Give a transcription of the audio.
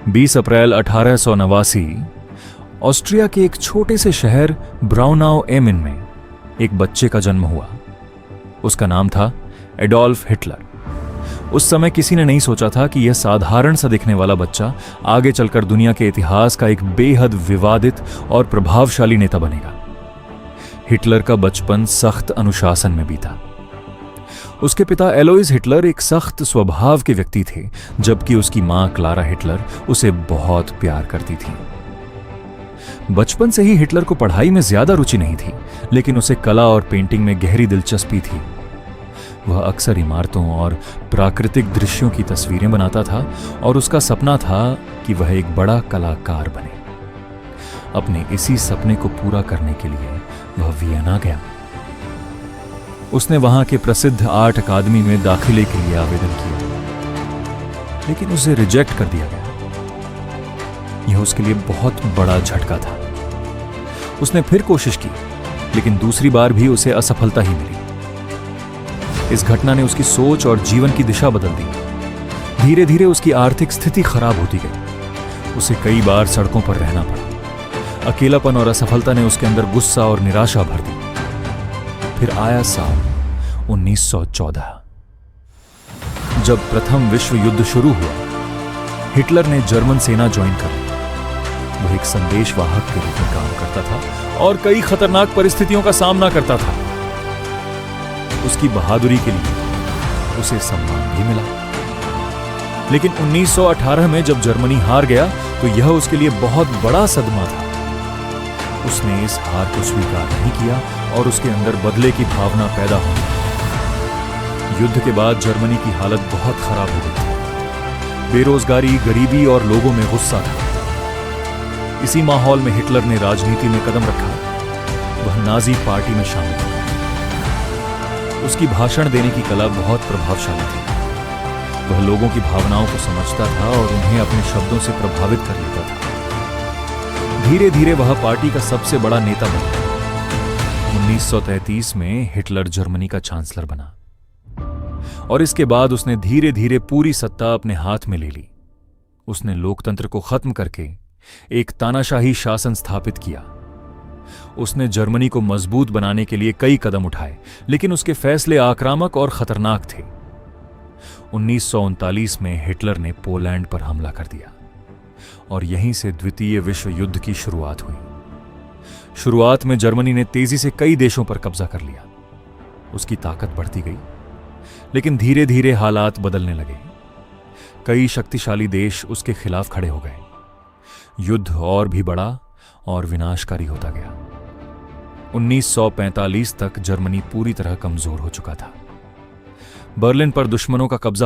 20 अप्रैल 1889 Austria के एक छोटे से शहर ब्राउनाउ एमिन में एक बच्चे का जन्म हुआ। उसका नाम था एडोल्फ हिटलर। उस समय किसी ने नहीं सोचा था कि यह साधारण सा दिखने वाला बच्चा आगे चलकर दुनिया के इतिहास का एक बेहद विवादित और प्रभावशाली नेता बनेगा। हिटलर का बचपन सख्त अनुशासन में बीता। उसके पिता एलोइस हिटलर एक सख्त स्वभाव के व्यक्ति थे, जबकि उसकी मां क्लारा हिटलर उसे बहुत प्यार करती थी। बचपन से ही हिटलर को पढ़ाई में ज्यादा रुचि नहीं थी, लेकिन उसे कला और पेंटिंग में गहरी दिलचस्पी थी। वह अक्सर इमारतों और प्राकृतिक दृश्यों की तस्वीरें बनाता था और उसका सपना था कि वह एक बड़ा कलाकार बने। अपने इसी सपने को पूरा करने के लिए वह वियना गया। उसने वहां के प्रसिद्ध आर्ट अकादमी में दाखिले के लिए आवेदन किया, लेकिन उसे रिजेक्ट कर दिया गया। यह उसके लिए बहुत बड़ा झटका था। उसने फिर कोशिश की, लेकिन दूसरी बार भी उसे असफलता ही मिली। इस घटना ने उसकी सोच और जीवन की दिशा बदल दी। धीरे धीरे उसकी आर्थिक स्थिति खराब होती गई। उसे कई बार सड़कों पर रहना पड़ा। अकेलापन और असफलता ने उसके अंदर गुस्सा और निराशा भर दी। फिर आया साल 1914। जब प्रथम विश्व युद्ध शुरू हुआ, हिटलर ने जर्मन सेना ज्वाइन कर ली। वह एक संदेशवाहक के रूप में काम करता था और कई खतरनाक परिस्थितियों का सामना करता था। उसकी बहादुरी के लिए उसे सम्मान भी मिला। लेकिन 1918 में जब जर्मनी हार गया तो यह उसके लिए बहुत बड़ा सदमा था। उसने इस हार को स्वीकार नहीं किया और उसके अंदर बदले की भावना पैदा हो गई। युद्ध के बाद जर्मनी की हालत बहुत खराब हो गई थी। बेरोजगारी, गरीबी और लोगों में गुस्सा था। इसी माहौल में हिटलर ने राजनीति में कदम रखा। वह नाजी पार्टी में शामिल हो गया। उसकी भाषण देने की कला बहुत प्रभावशाली थी। वह लोगों की भावनाओं को समझता था और उन्हें अपने शब्दों से प्रभावित कर लेता था। धीरे धीरे वह पार्टी का सबसे बड़ा नेता बन गया। 1933 में हिटलर जर्मनी का चांसलर बना और इसके बाद उसने धीरे धीरे पूरी सत्ता अपने हाथ में ले ली। उसने लोकतंत्र को खत्म करके एक तानाशाही शासन स्थापित किया। उसने जर्मनी को मजबूत बनाने के लिए कई कदम उठाए, लेकिन उसके फैसले आक्रामक और खतरनाक थे। 1939 में हिटलर ने पोलैंड पर हमला कर दिया और यहीं से द्वितीय विश्व युद्ध की शुरुआत हुई। शुरुआत में जर्मनी ने तेजी से कई देशों पर कब्जा कर लिया। उसकी ताकत बढ़ती गई, लेकिन धीरे धीरे हालात बदलने लगे। कई शक्तिशाली देश उसके खिलाफ खड़े हो गए। युद्ध और भी बड़ा और विनाशकारी होता गया। 1945 तक जर्मनी पूरी तरह कमजोर हो चुका था। बर्लिन पर दुश्मनों का कब्जा